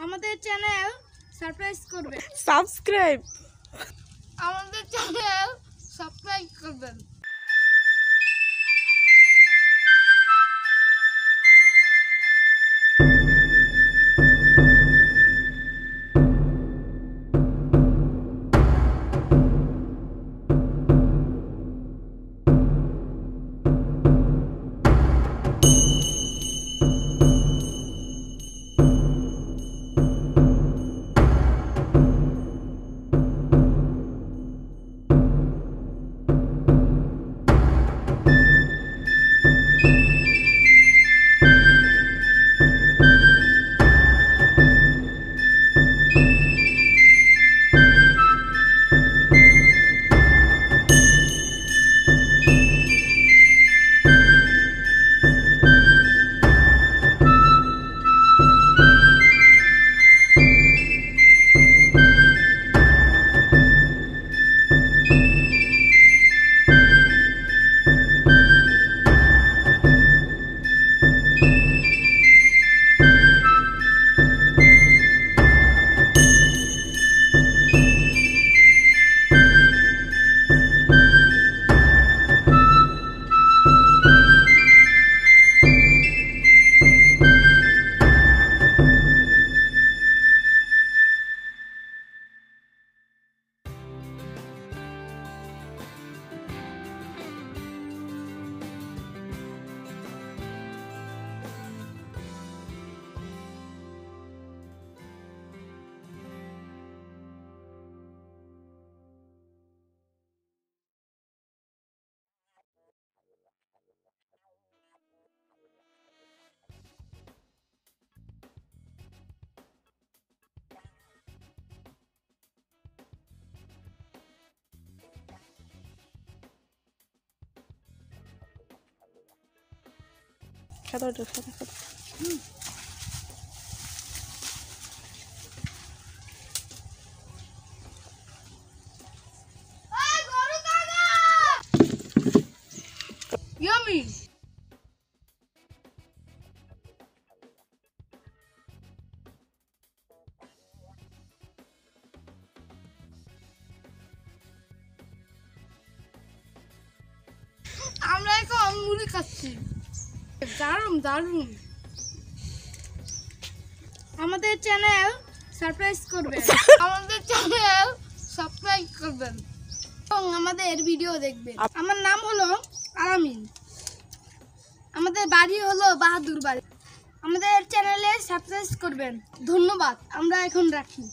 আমাদের channel subscribe করবেন। আমাদের চ্যানেল সাবস্ক্রাইব করবেন। Yummy! আমরা এখন মুড়ি খাচ্ছি। দারুণ দারুণ। আমাদের চ্যানেল সাবস্ক্রাইব করবেন। আমাদের চ্যানেল সাবস্ক্রাইব করবেন এবং আমাদের ভিডিও দেখবেন। আমার নাম হলো আলামিন। আমাদের বাড়ি হলো বাহাদুর বাড়ি। আমাদের চ্যানেলে সাবস্ক্রাইব করবেন। ধন্যবাদ। আমরা এখন রাখি।